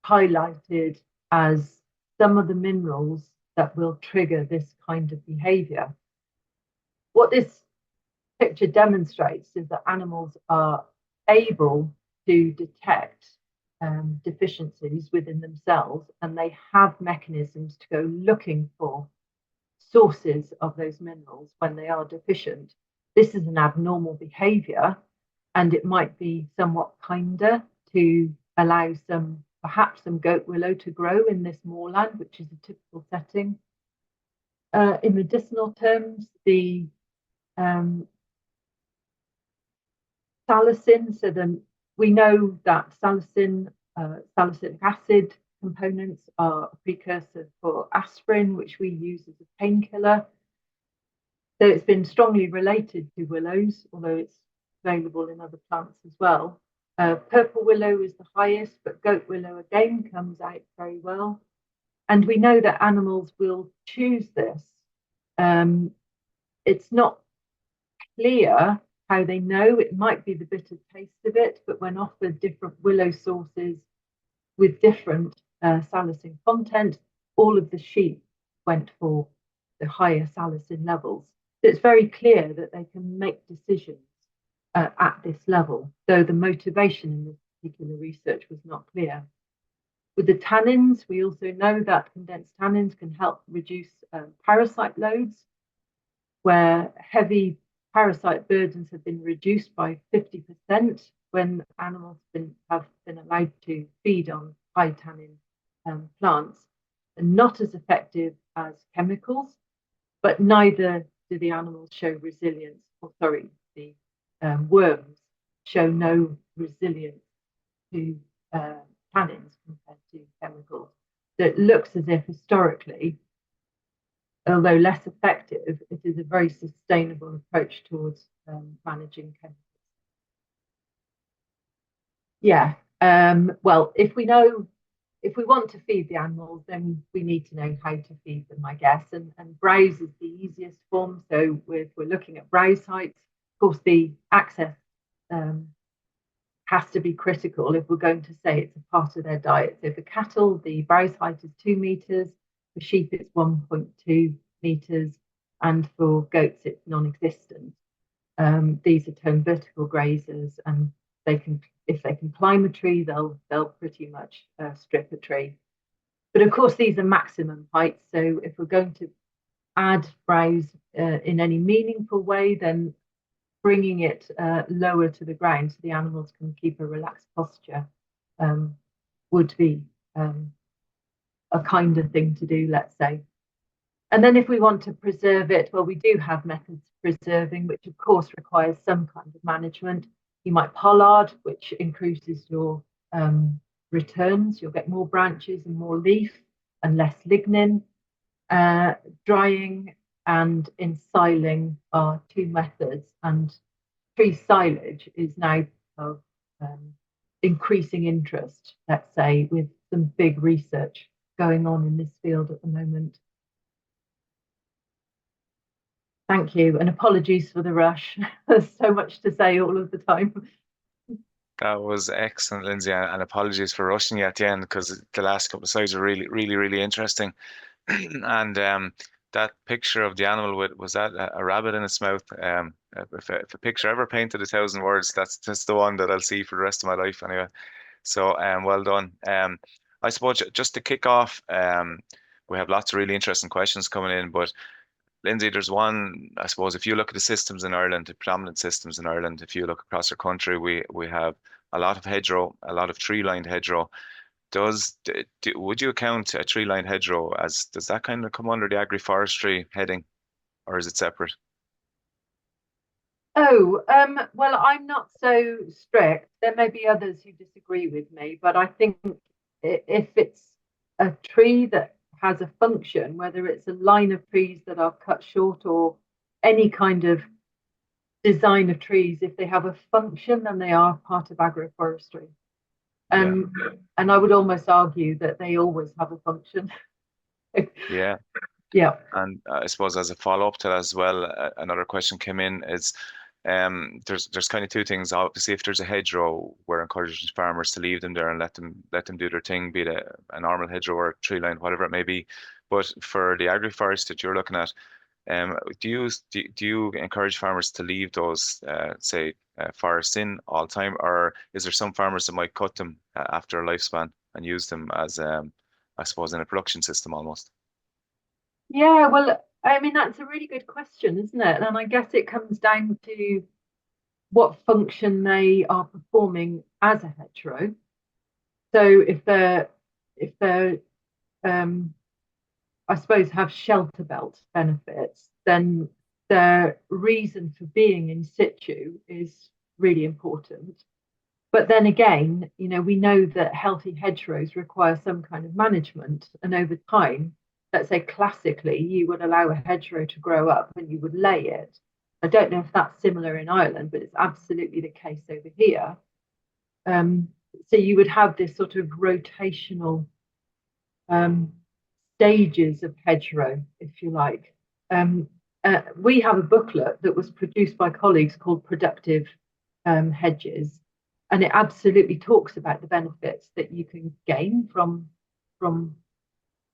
highlighted as some of the minerals that will trigger this kind of behavior. What this picture demonstrates is that animals are able to detect deficiencies within themselves, and they have mechanisms to go looking for sources of those minerals when they are deficient. This is an abnormal behavior, and it might be somewhat kinder to allow perhaps some goat willow to grow in this moorland, which is a typical setting. In medicinal terms, the salicin, we know that salicylic acid components are a precursor for aspirin, which we use as a painkiller. So it's been strongly related to willows, although it's available in other plants as well. Purple willow is the highest, but goat willow again comes out very well. And we know that animals will choose this. It's not clear how they know. It might be the bitter taste of it, but when offered different willow sources with different salicin content, all of the sheep went for the higher salicin levels. So it's very clear that they can make decisions at this level, though the motivation in this particular research was not clear. With the tannins, we also know that condensed tannins can help reduce parasite loads, where heavy parasite burdens have been reduced by 50% when animals have been allowed to feed on high tannin plants, and not as effective as chemicals, but neither do the animals show resilience, the worms show no resilience to tannins compared to chemicals. So it looks as if historically, although less effective, it is a very sustainable approach towards managing chemicals. Yeah. Well, if we want to feed the animals, then we need to know how to feed them, I guess. And browse is the easiest form. So if we're looking at browse heights, of course, the access has to be critical if we're going to say it's a part of their diet. So for cattle, the browse height is 2 meters. For sheep, it's 1.2 meters. And for goats, it's non-existent. These are termed vertical grazers, and if they can climb a tree, they'll pretty much strip a tree. But of course, these are maximum heights. So if we're going to add browse in any meaningful way, then bringing it lower to the ground so the animals can keep a relaxed posture would be a kinder thing to do, let's say. And then if we want to preserve it, well, we do have methods of preserving, which of course requires some kind of management. You might pollard, which increases your returns. You'll get more branches and more leaf and less lignin. Drying and ensiling are two methods, and tree silage is now of increasing interest, let's say, with some big research going on in this field at the moment. Thank you, and apologies for the rush. There's so much to say all of the time. That was excellent, Lindsay, and apologies for rushing you at the end because the last couple of slides are really interesting. And that picture of the animal was that a rabbit in its mouth? If a picture ever painted 1,000 words, that's the one that I'll see for the rest of my life anyway. So well done. I suppose just to kick off, we have lots of really interesting questions coming in, but Lindsay, there's one, I suppose, if you look at the systems in Ireland, the predominant systems in Ireland, if you look across our country, we have a lot of hedgerow, a lot of tree-lined hedgerow. Would you account a tree-lined hedgerow does that kind of come under the agroforestry heading, or is it separate? Oh, well, I'm not so strict. There may be others who disagree with me, but I think if it's a tree that has a function, whether it's a line of trees that are cut short or any kind of design of trees, if they have a function, then they are part of agroforestry. And I would almost argue that they always have a function. Yeah. Yeah. And I suppose as a follow-up to that as well, another question came in is there's kind of two things. Obviously, if there's a hedgerow, we're encouraging farmers to leave them there and let them do their thing, be it a normal hedgerow or tree line, whatever it may be. But for the agroforest that you're looking at, do you encourage farmers to leave those say forests in all the time, or is there some farmers that might cut them after a lifespan and use them as I suppose in a production system almost? Yeah, well, I mean, that's a really good question, isn't it? And I guess it comes down to what function they are performing as a hedgerow. So if they're I suppose have shelter belt benefits, then their reason for being in situ is really important. But then again, we know that healthy hedgerows require some kind of management, and over time, let's say classically, you would allow a hedgerow to grow up and you would lay it. I don't know if that's similar in Ireland, but it's absolutely the case over here. So you would have this sort of rotational stages of hedgerow, if you like. We have a booklet that was produced by colleagues called Productive Hedges, and it absolutely talks about the benefits that you can gain from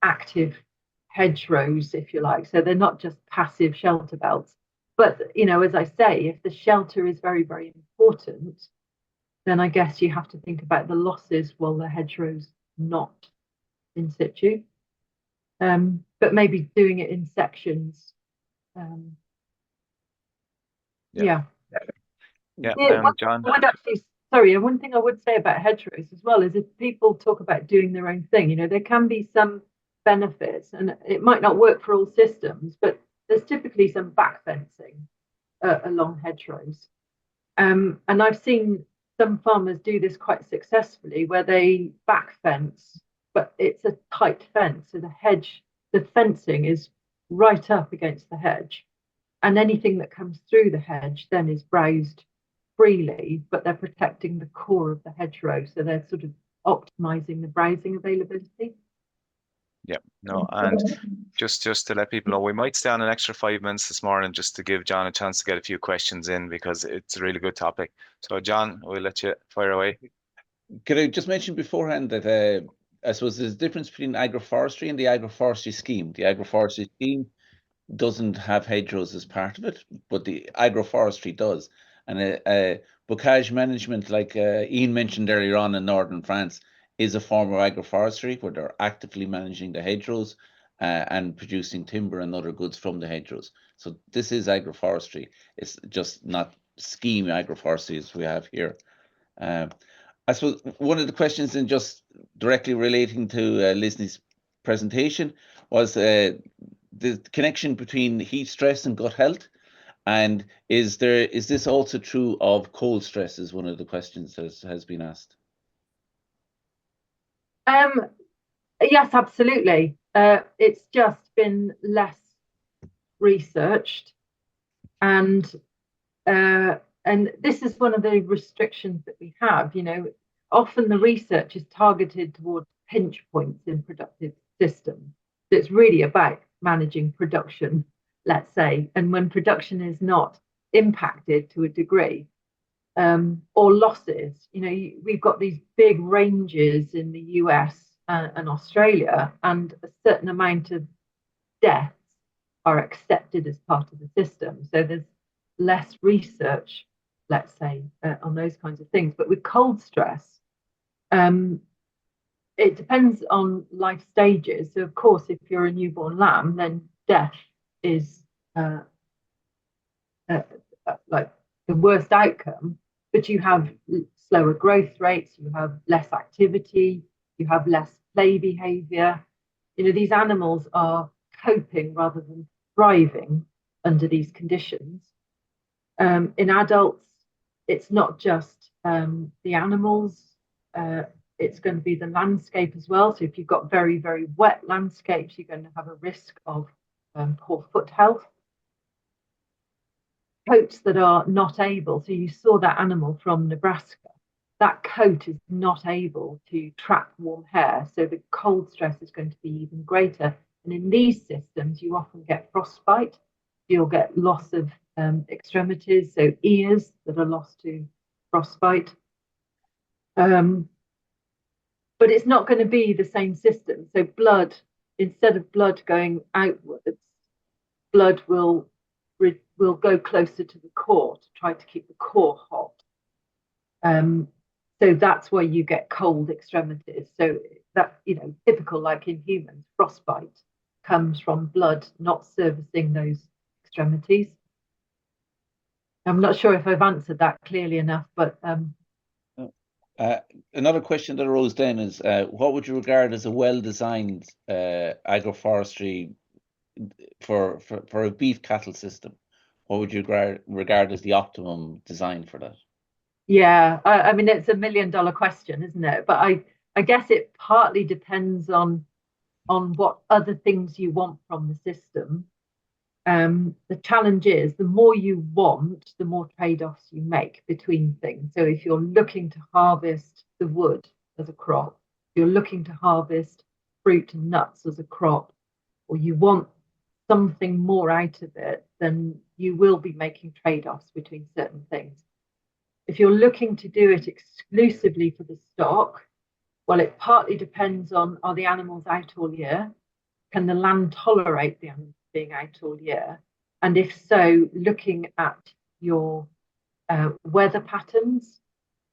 active hedgerows, if you like. So they're not just passive shelter belts. But, as I say, if the shelter is very, very important, then I guess you have to think about the losses while the hedgerow's not in situ. But maybe doing it in sections. Yeah. John. Sorry, one thing I would say about hedgerows as well is if people talk about doing their own thing, there can be some benefits, and it might not work for all systems, but there's typically some back fencing along hedgerows. And I've seen some farmers do this quite successfully, where they back fence, but it's a tight fence, so the fencing is right up against the hedge, and anything that comes through the hedge then is browsed freely, but they're protecting the core of the hedgerow. So they're sort of optimizing the browsing availability. Yeah, no, and just to let people know, we might stay on an extra 5 minutes this morning just to give John a chance to get a few questions in because it's a really good topic. So, John, we'll let you fire away. Could I just mention beforehand that I suppose there's a difference between agroforestry and the agroforestry scheme. The agroforestry scheme doesn't have hedgerows as part of it, but the agroforestry does. And bocage management, like Ian mentioned earlier on in northern France, is a form of agroforestry where they're actively managing the hedgerows and producing timber and other goods from the hedgerows. So this is agroforestry. It's just not scheme agroforestry as we have here. I suppose one of the questions, and just directly relating to Lindsay's presentation, was the connection between heat stress and gut health. And is this also true of cold stress? Is one of the questions that has been asked. Yes, absolutely. It's just been less researched, and this is one of the restrictions that we have. You know, often the research is targeted towards pinch points in productive systems. So it's really about managing production, let's say, and when production is not impacted to a degree, or losses. You know, we've got these big ranges in the US and Australia, and a certain amount of deaths are accepted as part of the system. So there's less research, let's say, on those kinds of things. But with cold stress, it depends on life stages. So, of course, if you're a newborn lamb, then death is like the worst outcome. But you have slower growth rates, you have less activity, you have less play behavior. You know, these animals are coping rather than thriving under these conditions. In adults, it's not just the animals, it's going to be the landscape as well. So if you've got very, very wet landscapes, you're going to have a risk of poor foot health. Coats that are not able, so you saw that animal from Nebraska, that coat is not able to trap warm hair, so the cold stress is going to be even greater. And in these systems, you often get frostbite, you'll get loss of extremities, so ears that are lost to frostbite. But it's not going to be the same system. So blood, instead of blood going outwards, blood will go closer to the core to try to keep the core hot. So that's where you get cold extremities. So that, you know, typical, like in humans, frostbite comes from blood not servicing those extremities. I'm not sure if I've answered that clearly enough, but another question that arose then is, what would you regard as a well-designed agroforestry for a beef cattle system? What would you regard as the optimum design for that? Yeah, I mean, it's $1 million question, isn't it? But I guess it partly depends on what other things you want from the system. The challenge is the more you want, the more trade-offs you make between things. So if you're looking to harvest the wood as a crop, you're looking to harvest fruit and nuts as a crop, or you want something more out of it, then you will be making trade-offs between certain things. If you're looking to do it exclusively for the stock, well, it partly depends on, are the animals out all year? Can the land tolerate the animals being out all year? And if so, looking at your weather patterns,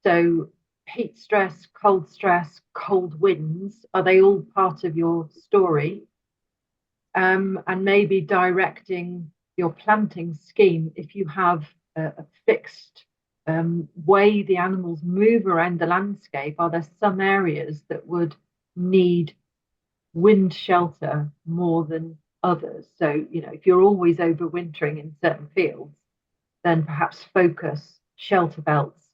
so heat stress, cold winds, are they all part of your story? And maybe directing your planting scheme, if you have a fixed way the animals move around the landscape, are there some areas that would need wind shelter more than others? So, you know, if you're always overwintering in certain fields, then perhaps focus shelter belts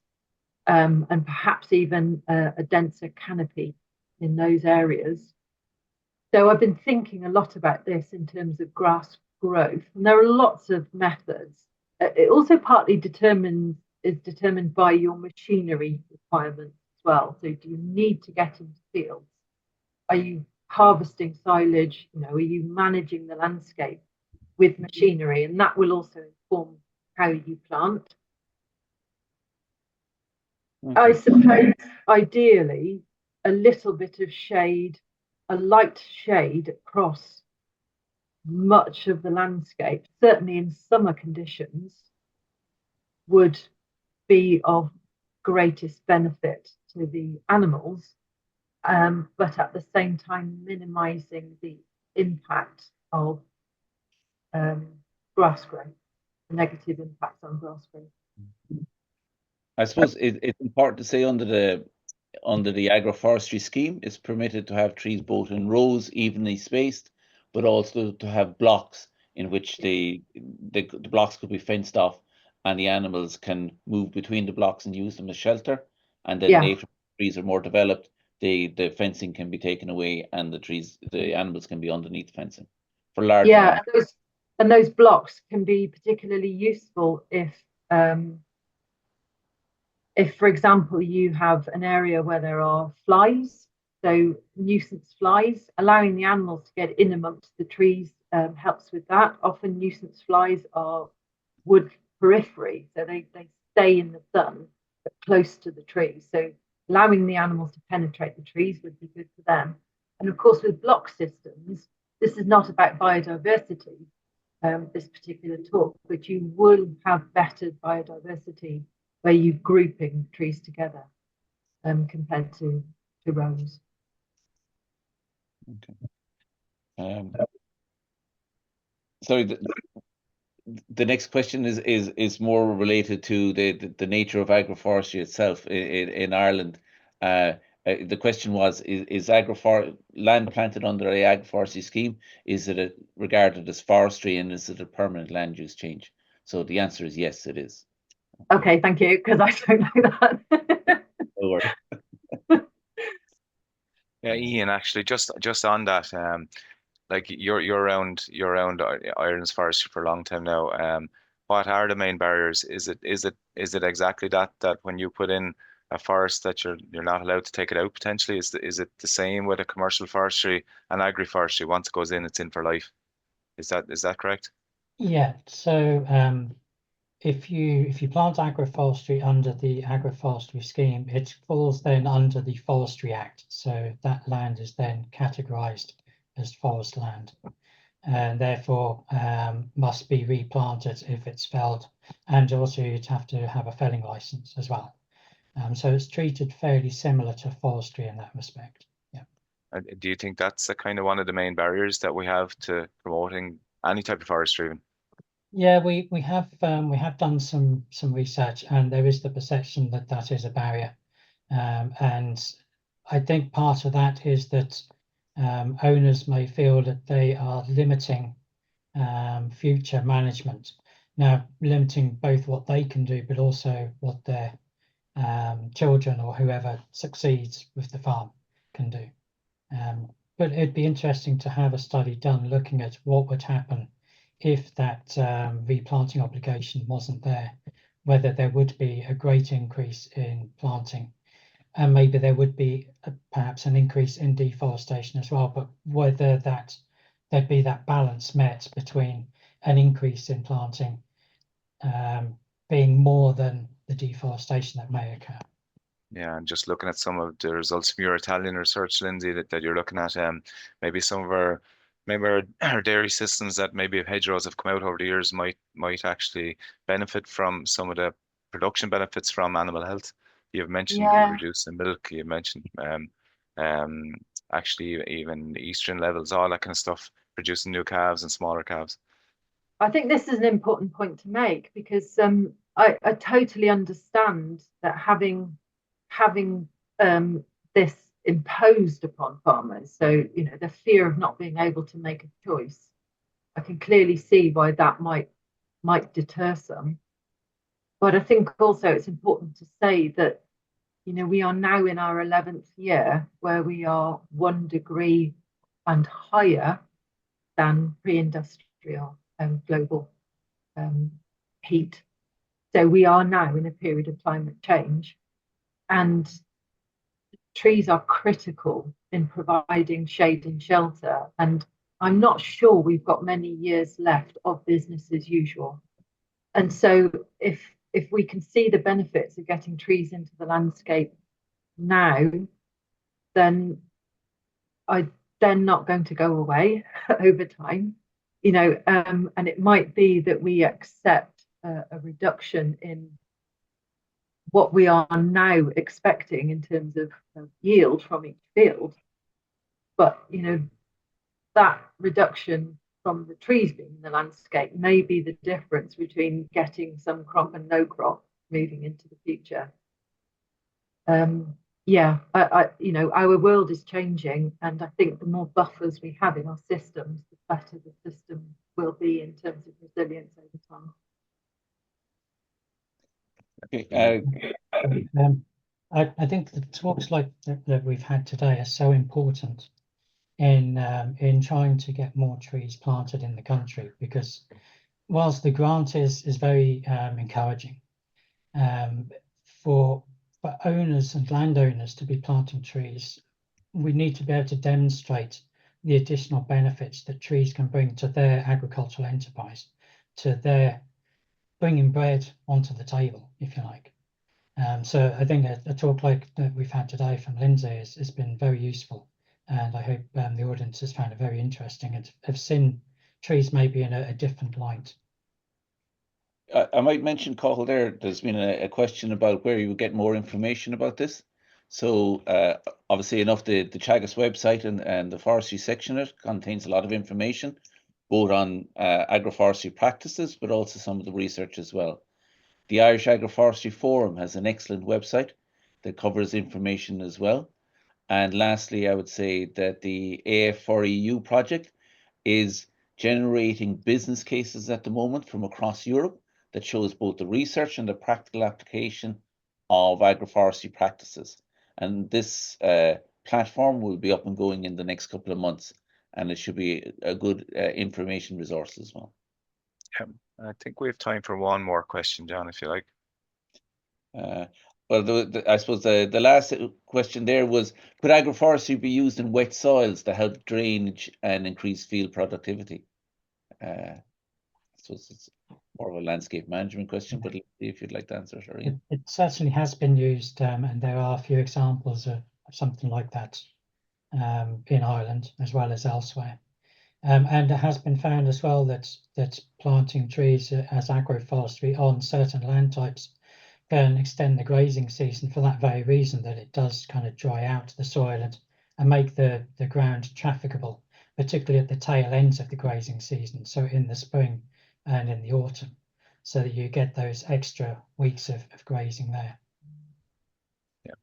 and perhaps even a denser canopy in those areas. So I've been thinking a lot about this in terms of grass growth, and there are lots of methods. It also partly determines is determined by your machinery requirements as well. So do you need to get into fields? Are you harvesting silage? You know, are you managing the landscape with machinery? And that will also inform how you plant. Okay. I suppose ideally a little bit of shade, a light shade across much of the landscape, certainly in summer conditions, would be of greatest benefit to the animals, but at the same time minimizing the impact of grass growth, the negative impacts on grass growth. I suppose it's important to say under the agroforestry scheme, it's permitted to have trees both in rows, evenly spaced, but also to have blocks in which the blocks could be fenced off, and the animals can move between the blocks and use them as shelter. And then later, trees are more developed, the fencing can be taken away, and the animals can be underneath fencing for large. Yeah, and those blocks can be particularly useful if, for example, you have an area where there are flies, so nuisance flies, allowing the animals to get in amongst the trees helps with that. Often nuisance flies are wood periphery, so they stay in the sun but close to the trees. So allowing the animals to penetrate the trees would be good for them. And of course, with block systems, this is not about biodiversity, this particular talk, but you will have better biodiversity where you're grouping trees together compared to rows. Okay. Sorry, the next question is more related to the nature of agroforestry itself in Ireland. The question was: Is land planted under the agroforestry scheme, is it regarded as forestry, and is it a permanent land use change? So the answer is yes, it is. Okay, thank you, because I don't know that. No worries. Yeah, Ian, actually, just on that, like you're around Ireland's forestry for a long time now. What are the main barriers? Is it exactly that when you put in a forest that you're not allowed to take it out potentially? Is it the same with a commercial forestry and agroforestry? Once it goes in, it's in for life. Is that correct? Yeah. So if you plant agroforestry under the agroforestry scheme, it falls then under the Forestry Act. So that land is then categorized as forest land, and therefore must be replanted if it's felled, and also you'd have to have a felling license as well. So it's treated fairly similar to forestry in that respect. Yeah. Do you think that's a kind of one of the main barriers that we have to promoting any type of forestry even? Yeah, we have done some research, and there is the perception that that is a barrier, and I think part of that is that owners may feel that they are limiting future management. Now, limiting both what they can do, but also what their children or whoever succeeds with the farm can do. But it'd be interesting to have a study done looking at what would happen if that replanting obligation wasn't there, whether there would be a great increase in planting, and maybe there would be perhaps an increase in deforestation as well, but whether there'd be that balance met between an increase in planting being more than the deforestation that may occur. Yeah, and just looking at some of the results from your Italian research, Lindsay, that you're looking at, maybe some of our dairy systems that maybe hedgerows have come out over the years might actually benefit from some of the production benefits from animal health. You've mentioned reducing milk. You mentioned actually even estrogen levels, all that kind of stuff, producing new calves and smaller calves. I think this is an important point to make, because I totally understand that having this imposed upon farmers, so the fear of not being able to make a choice, I can clearly see why that might deter some. But I think also it's important to say that we are now in our 11th year where we are 1 degree and higher than pre-industrial global heat. So we are now in a period of climate change, and trees are critical in providing shade and shelter. And I'm not sure we've got many years left of business as usual. And so if we can see the benefits of getting trees into the landscape now, then they're not going to go away over time, you know, and it might be that we accept a reduction in what we are now expecting in terms of yield from each field. But, you know, that reduction from the trees being in the landscape may be the difference between getting some crop and no crop moving into the future. Yeah, you know, our world is changing, and I think the more buffers we have in our systems, the better the system will be in terms of resilience over time. Okay. I think the talks like that we've had today are so important in trying to get more trees planted in the country, because whilst the grant is very encouraging, for owners and landowners to be planting trees, we need to be able to demonstrate the additional benefits that trees can bring to their agricultural enterprise, to their bringing bread onto the table, if you like. So I think a talk like that we've had today from Lindsay has been very useful, and I hope the audience has found it very interesting and have seen trees maybe in a different light. I might mention, Cathal, there's been a question about where you get more information about this. So obviously enough, the Teagasc website and the forestry section of it contains a lot of information, both on agroforestry practices, but also some of the research as well. The Irish Agroforestry Forum has an excellent website that covers information as well. And lastly, I would say that the AF4EU project is generating business cases at the moment from across Europe that shows both the research and the practical application of agroforestry practices. And this platform will be up and going in the next couple of months, and it should be a good information resource as well. Yeah, I think we have time for one more question, John, if you like. Well, I suppose the last question there was, could agroforestry be used in wet soils to help drainage and increase field productivity? I suppose it's more of a landscape management question, but if you'd like to answer it. It certainly has been used, and there are a few examples of something like that in Ireland as well as elsewhere. And it has been found as well that planting trees as agroforestry on certain land types can extend the grazing season for that very reason, that it does kind of dry out the soil and make the ground trafficable, particularly at the tail ends of the grazing season, so in the spring and in the autumn, so that you get those extra weeks of grazing there. Yeah,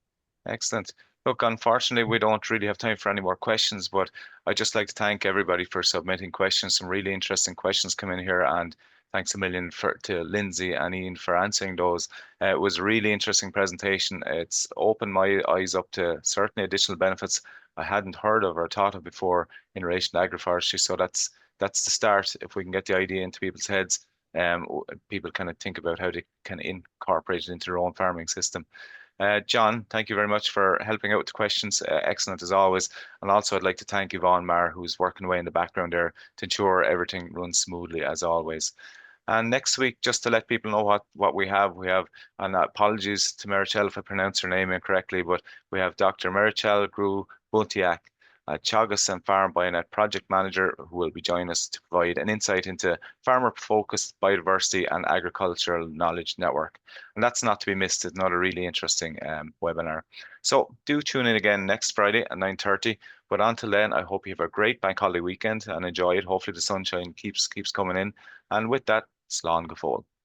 excellent. Look, unfortunately, we don't really have time for any more questions, but I'd just like to thank everybody for submitting questions. Some really interesting questions come in here, and thanks a million to Lindsay and Ian for answering those. It was a really interesting presentation. It's opened my eyes up to certainly additional benefits I hadn't heard of or thought of before in relation to agroforestry. So that's the start. If we can get the idea into people's heads, people kind of think about how they can incorporate it into their own farming system. John, thank you very much for helping out with the questions. Excellent as always. And also I'd like to thank Yvonne Marr, who's working away in the background there to ensure everything runs smoothly as always. And next week, just to let people know what we have, and apologies to Marichal if I pronounce her name incorrectly, but we have Dr. Marichal Buntiak, a Teagasc and Farm Bionet project manager, who will be joining us to provide an insight into farmer-focused biodiversity and agricultural knowledge network. And that's not to be missed. It's another really interesting webinar. So do tune in again next Friday at 9:30. But until then, I hope you have a great bank holiday weekend and enjoy it. Hopefully the sunshine keeps coming in. And with that, slán go fóill.